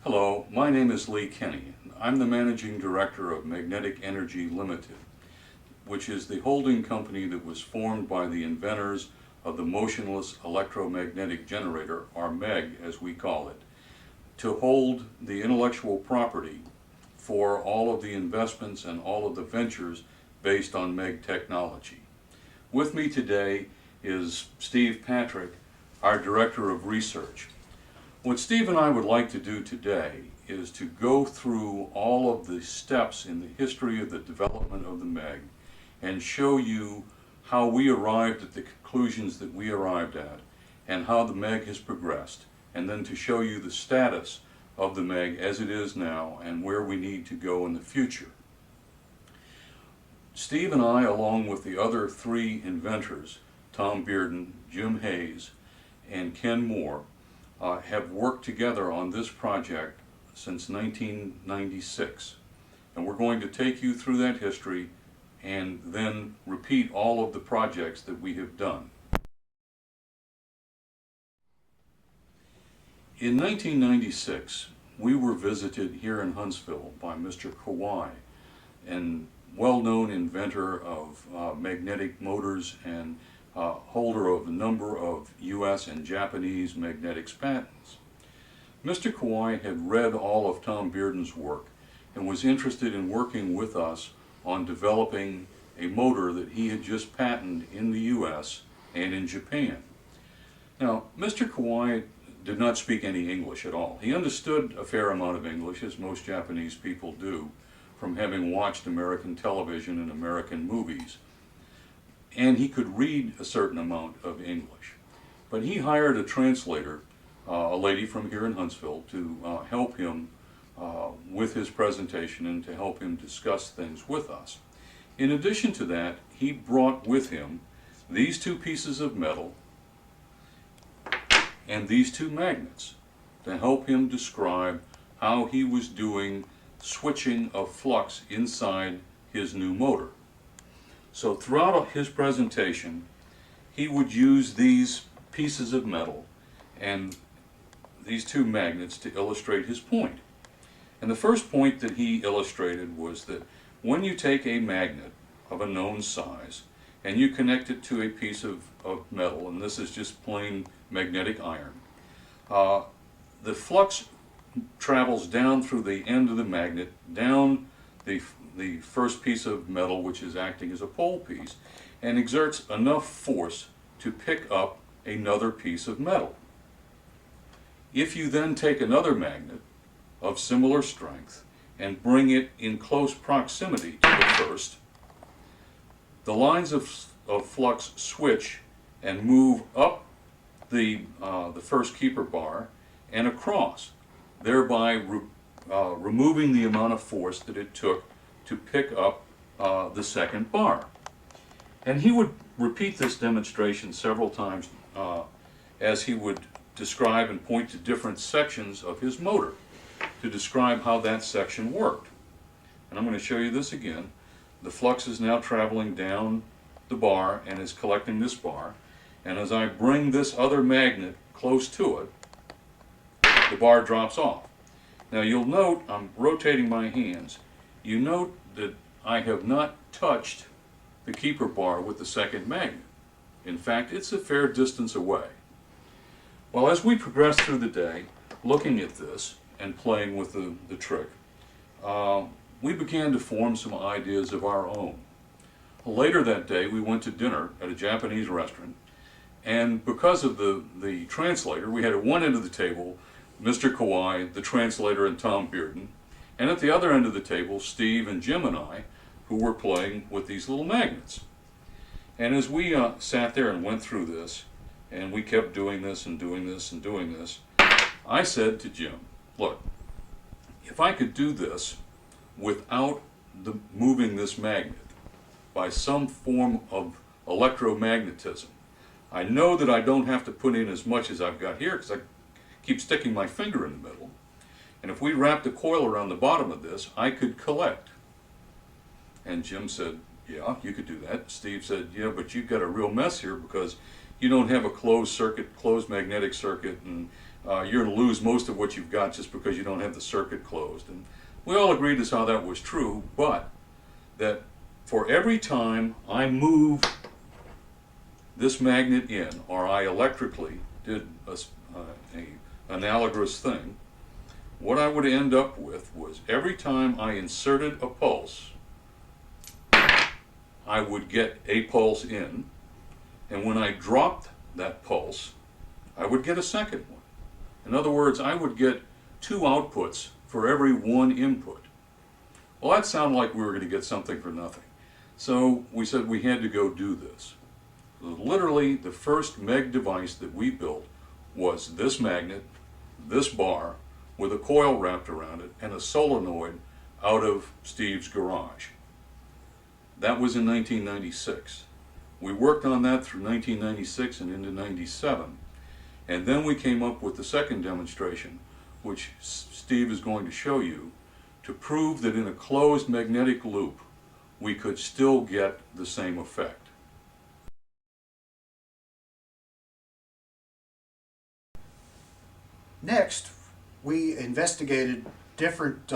Hello, my name is Lee Kenny. I'm the Managing Director of Magnetic Energy Limited, which is the holding company that was formed by the inventors of the Motionless Electromagnetic Generator, or MEG as we call it, to hold the intellectual property for all of the investments and all of the ventures based on MEG technology. With me today is Steve Patrick, our Director of Research. What Steve and I would like to do today is to go through all of the steps in the history of the development of the MEG and show you how we arrived at the conclusions that we arrived at and how the MEG has progressed, and then to show you the status of the MEG as it is now and where we need to go in the future. Steve and I, along with the other three inventors, Tom Bearden, Jim Hayes, and Ken Moore, have worked together on this project since 1996. And we're going to take you through that history and then repeat all of the projects that we have done. In 1996, we were visited here in Huntsville by Mr. Kawai, a well-known inventor of magnetic motors and holder of a number of U.S. and Japanese magnetics patents. Mr. Kawai had read all of Tom Bearden's work and was interested in working with us on developing a motor that he had just patented in the U.S. and in Japan. Now, Mr. Kawai did not speak any English at all. He understood a fair amount of English, as most Japanese people do, from having watched American television and American movies. And he could read a certain amount of English. But he hired a translator, a lady from here in Huntsville, to help him with his presentation and to help him discuss things with us. In addition to that, he brought with him these two pieces of metal and these two magnets to help him describe how he was doing switching of flux inside his new motor. So throughout his presentation, he would use these pieces of metal and these two magnets to illustrate his point. And the first point that he illustrated was that when you take a magnet of a known size and you connect it to a piece of metal, and this is just plain magnetic iron, the flux travels down through the end of the magnet, down the first piece of metal, which is acting as a pole piece, and exerts enough force to pick up another piece of metal. If you then take another magnet of similar strength and bring it in close proximity to the first, the lines of flux switch and move up the first keeper bar and across, thereby removing the amount of force that it took to pick up the second bar. And he would repeat this demonstration several times as he would describe and point to different sections of his motor to describe how that section worked. And I'm going to show you this again. The flux is now traveling down the bar and is collecting this bar. And as I bring this other magnet close to it, the bar drops off. Now you'll note, I'm rotating my hands, you note that I have not touched the keeper bar with the second magnet. In fact, it's a fair distance away. Well, as we progressed through the day, looking at this and playing with the trick, we began to form some ideas of our own. Later that day, we went to dinner at a Japanese restaurant, and because of the translator, we had at one end of the table Mr. Kawai, the translator, and Tom Bearden, and at the other end of the table, Steve and Jim and I, who were playing with these little magnets. And as we sat there and went through this, and we kept doing this and doing this and doing this, I said to Jim, look, if I could do this without moving this magnet by some form of electromagnetism, I know that I don't have to put in as much as I've got here because I keep sticking my finger in the middle. And if we wrapped a coil around the bottom of this, I could collect. And Jim said, yeah, you could do that. Steve said, yeah, but you've got a real mess here because you don't have a closed circuit, closed magnetic circuit, and you're going to lose most of what you've got just because you don't have the circuit closed. And we all agreed as how that was true, but that for every time I move this magnet in, or I electrically did a analogous thing, what I would end up with was every time I inserted a pulse, I would get a pulse in, and when I dropped that pulse, I would get a second one. In other words, I would get two outputs for every one input. Well, that sounded like we were going to get something for nothing. So we said we had to go do this. Literally, the first MEG device that we built was this magnet, this bar, with a coil wrapped around it, and a solenoid out of Steve's garage. That was in 1996. We worked on that through 1996 and into 97. And then we came up with the second demonstration, which Steve is going to show you, to prove that in a closed magnetic loop, we could still get the same effect. Next, we investigated different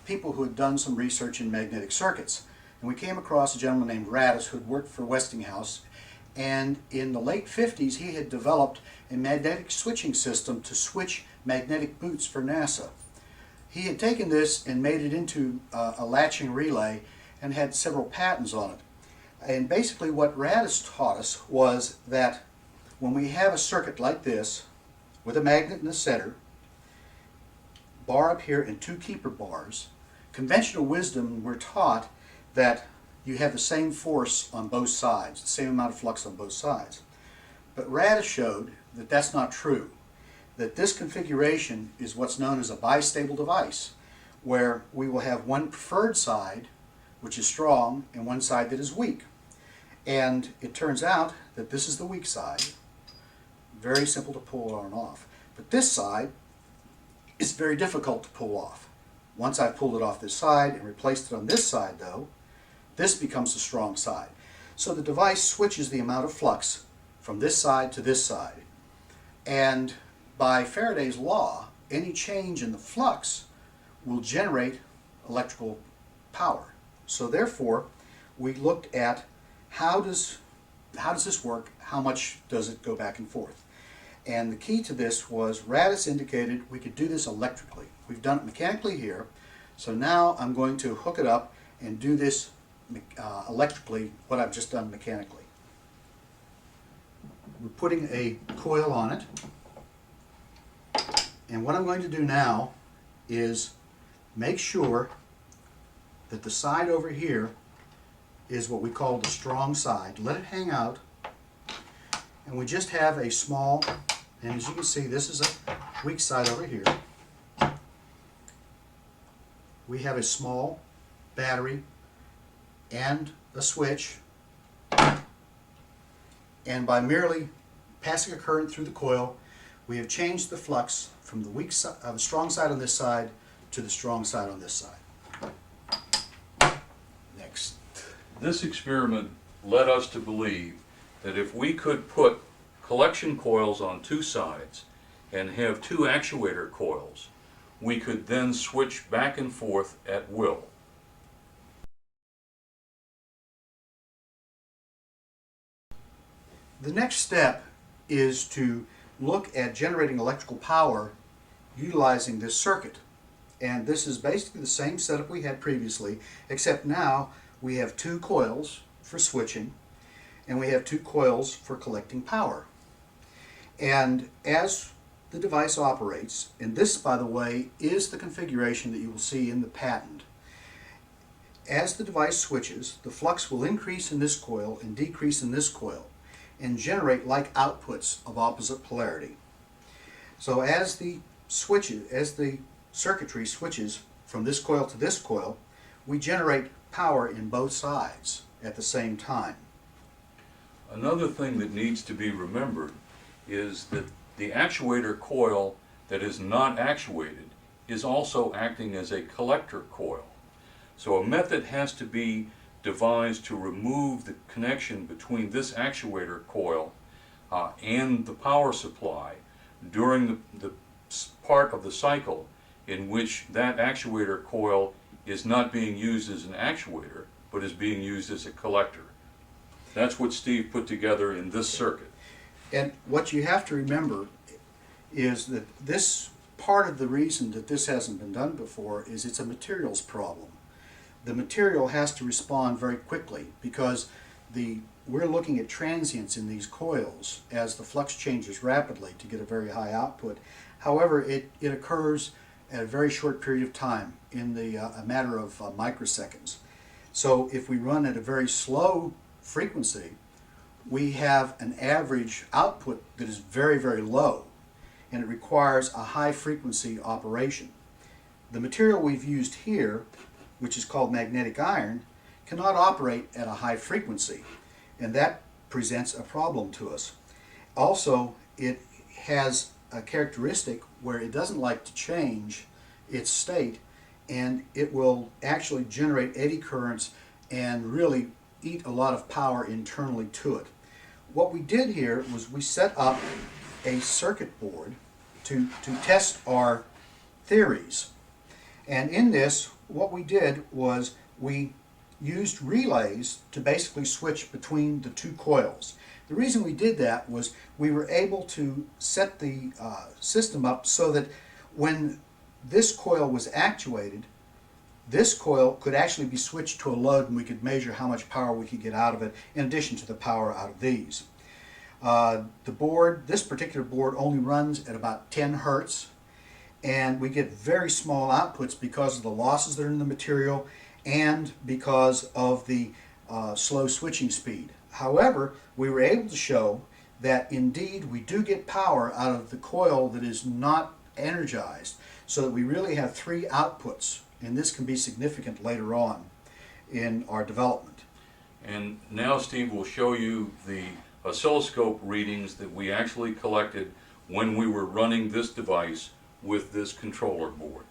people who had done some research in magnetic circuits. And we came across a gentleman named Radis who had worked for Westinghouse. And in the late 50s, he had developed a magnetic switching system to switch magnetic boots for NASA. He had taken this and made it into a latching relay and had several patents on it. And basically what Radis taught us was that when we have a circuit like this, with a magnet in the center, bar up here and two keeper bars, conventional wisdom, we're taught that you have the same force on both sides, the same amount of flux on both sides. But Radis showed that that's not true, that this configuration is what's known as a bistable device, where we will have one preferred side, which is strong, and one side that is weak. And it turns out that this is the weak side, very simple to pull on and off. But this side is very difficult to pull off. Once I've pulled it off this side and replaced it on this side, though, this becomes the strong side. So the device switches the amount of flux from this side to this side. And by Faraday's law, any change in the flux will generate electrical power. So therefore, we looked at how does this work, how much does it go back and forth. And the key to this was Radis indicated we could do this electrically. We've done it mechanically here, so now I'm going to hook it up and do this electrically, what I've just done mechanically. We're putting a coil on it, and what I'm going to do now is make sure that the side over here is what we call the strong side. Let it hang out, and we just have a small, and as you can see, this is a weak side over here. We have a small battery and a switch, and by merely passing a current through the coil, we have changed the flux from the weak side, the strong side on this side to the strong side on this side. Next. This experiment led us to believe that if we could put collection coils on two sides and have two actuator coils, we could then switch back and forth at will. The next step is to look at generating electrical power utilizing this circuit. And this is basically the same setup we had previously, except now we have two coils for switching and we have two coils for collecting power. And as the device operates, and this, by the way, is the configuration that you will see in the patent. As the device switches, the flux will increase in this coil and decrease in this coil and generate like outputs of opposite polarity. So as the circuitry switches from this coil to this coil, we generate power in both sides at the same time. Another thing that needs to be remembered is that the actuator coil that is not actuated is also acting as a collector coil. So a method has to be devised to remove the connection between this actuator coil and the power supply during the part of the cycle in which that actuator coil is not being used as an actuator, but is being used as a collector. That's what Steve put together in this circuit. And what you have to remember is that this part of the reason that this hasn't been done before is it's a materials problem. The material has to respond very quickly because we're looking at transients in these coils as the flux changes rapidly to get a very high output. However, it occurs at a very short period of time in a matter of microseconds. So if we run at a very slow frequency, we have an average output that is very, very low, and it requires a high frequency operation. The material we've used here, which is called magnetic iron, cannot operate at a high frequency, and that presents a problem to us. Also, it has a characteristic where it doesn't like to change its state, and it will actually generate eddy currents and really eat a lot of power internally to it. What we did here was we set up a circuit board to test our theories. And in this, what we did was we used relays to basically switch between the two coils. The reason we did that was we were able to set the system up so that when this coil was actuated, this coil could actually be switched to a load and we could measure how much power we could get out of it in addition to the power out of these. This particular board only runs at about 10 hertz, and we get very small outputs because of the losses that are in the material and because of the slow switching speed. However, we were able to show that indeed we do get power out of the coil that is not energized, so that we really have three outputs, and this can be significant later on in our development. And now Steve will show you the oscilloscope readings that we actually collected when we were running this device with this controller board.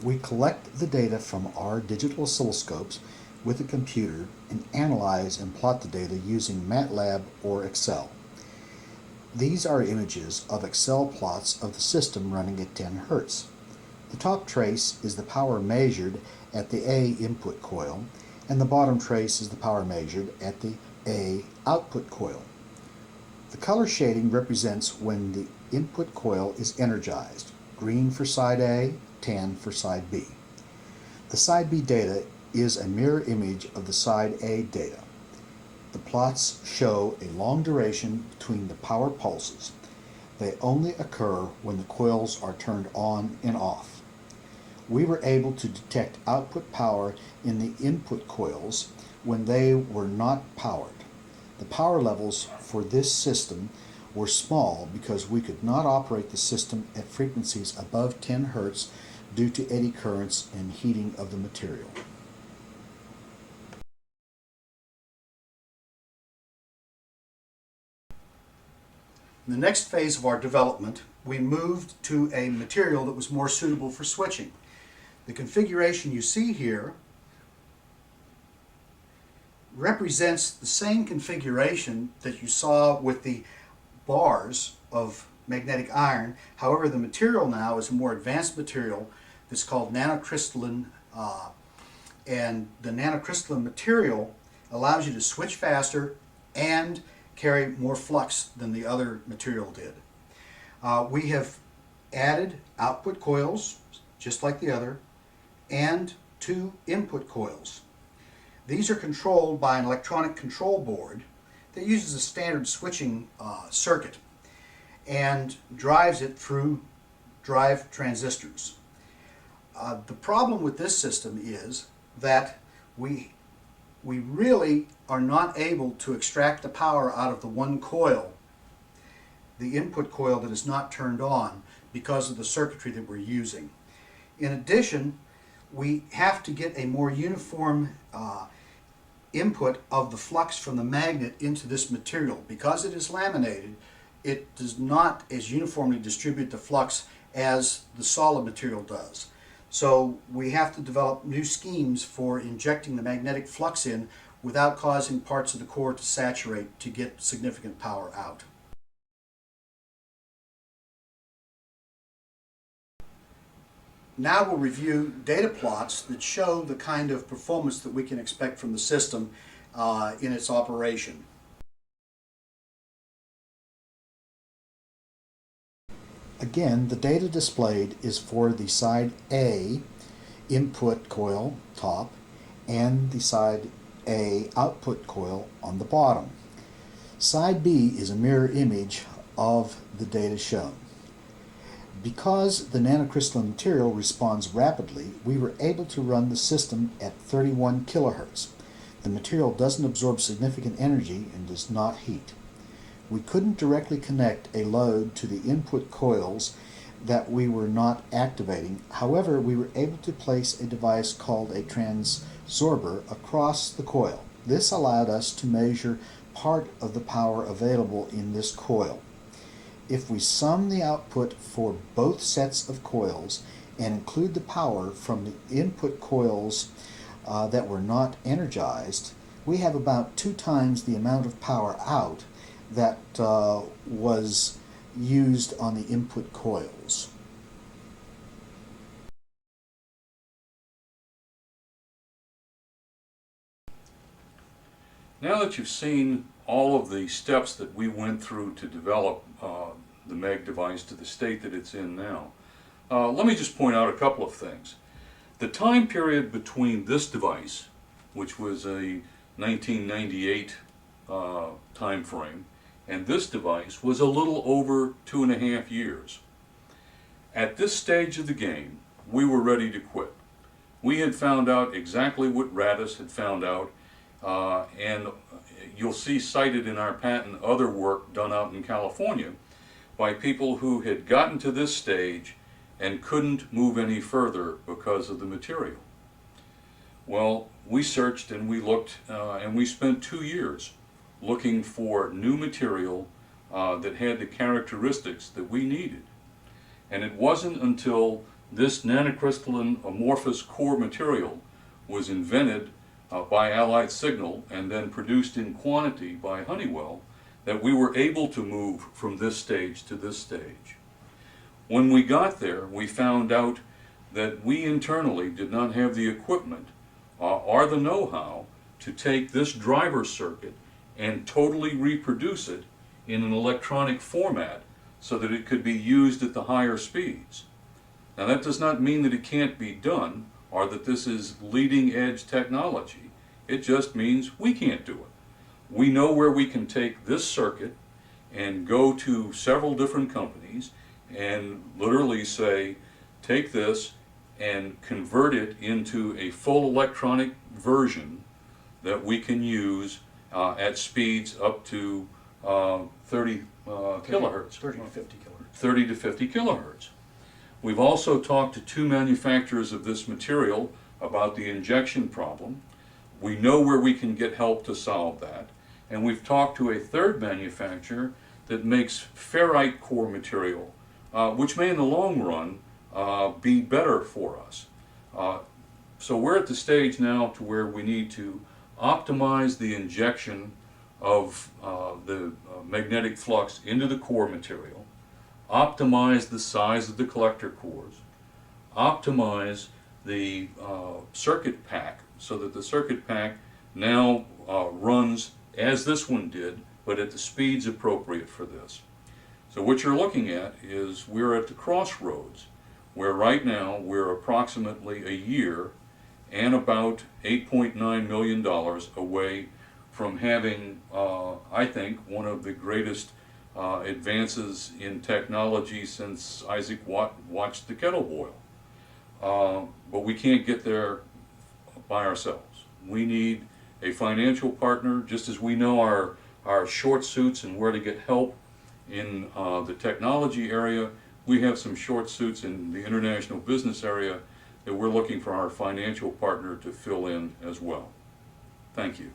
We collect the data from our digital oscilloscopes with a computer and analyze and plot the data using MATLAB or Excel. These are images of Excel plots of the system running at 10 Hz. The top trace is the power measured at the A input coil, and the bottom trace is the power measured at the A output coil. The color shading represents when the input coil is energized, green for side A, tan for side B. The side B data is a mirror image of the side A data. The plots show a long duration between the power pulses. They only occur when the coils are turned on and off. We were able to detect output power in the input coils when they were not powered. The power levels for this system were small because we could not operate the system at frequencies above 10 Hz due to eddy currents and heating of the material. In the next phase of our development, we moved to a material that was more suitable for switching. The configuration you see here represents the same configuration that you saw with the bars of magnetic iron. However, the material now is a more advanced material that's called NanoCrystalline, and the NanoCrystalline material allows you to switch faster and carry more flux than the other material did. We have added output coils, just like the other, and two input coils. These are controlled by an electronic control board that uses a standard switching circuit and drives it through drive transistors. The problem with this system is that we really are not able to extract the power out of the one coil, the input coil that is not turned on, because of the circuitry that we're using. In addition, we have to get a more uniform input of the flux from the magnet into this material. Because it is laminated, it does not as uniformly distribute the flux as the solid material does. So we have to develop new schemes for injecting the magnetic flux in without causing parts of the core to saturate to get significant power out. Now we'll review data plots that show the kind of performance that we can expect from the system in its operation. Again, the data displayed is for the side A input coil top and the side A output coil on the bottom. Side B is a mirror image of the data shown. Because the nanocrystalline material responds rapidly, we were able to run the system at 31 kilohertz. The material doesn't absorb significant energy and does not heat. We couldn't directly connect a load to the input coils that we were not activating. However, we were able to place a device called a transorber across the coil. This allowed us to measure part of the power available in this coil. If we sum the output for both sets of coils and include the power from the input coils that were not energized, we have about 2 times the amount of power out that was used on the input coils. Now that you've seen all of the steps that we went through to develop the MEG device to the state that it's in now, let me just point out a couple of things. The time period between this device, which was a 1998 time frame, and this device was a little over 2.5 years. At this stage of the game, we were ready to quit. We had found out exactly what Radis had found out, and you'll see cited in our patent other work done out in California by people who had gotten to this stage and couldn't move any further because of the material. Well, we searched and we looked and we spent 2 years looking for new material that had the characteristics that we needed. And it wasn't until this nanocrystalline amorphous core material was invented by Allied Signal and then produced in quantity by Honeywell that we were able to move from this stage to this stage. When we got there, we found out that we internally did not have the equipment or the know-how to take this driver circuit and totally reproduce it in an electronic format so that it could be used at the higher speeds. Now that does not mean that it can't be done or that this is leading edge technology. It just means we can't do it. We know where we can take this circuit and go to several different companies and literally say, take this and convert it into a full electronic version that we can use at speeds up to 30 kilohertz. 30 to 50 kilohertz. 30 to 50 kilohertz. We've also talked to 2 manufacturers of this material about the injection problem. We know where we can get help to solve that. And we've talked to a 3rd manufacturer that makes ferrite core material, which may in the long run be better for us. So we're at the stage now to where we need to optimize the injection of the magnetic flux into the core material, optimize the size of the collector cores, optimize the circuit pack so that the circuit pack now runs as this one did, but at the speeds appropriate for this. So what you're looking at is we're at the crossroads where right now we're approximately a year and about $8.9 million away from having, I think, one of the greatest advances in technology since Isaac watched the kettle boil. But we can't get there by ourselves. We need a financial partner, just as we know our short suits and where to get help in the technology area. We have some short suits in the international business area that we're looking for our financial partner to fill in as well. Thank you.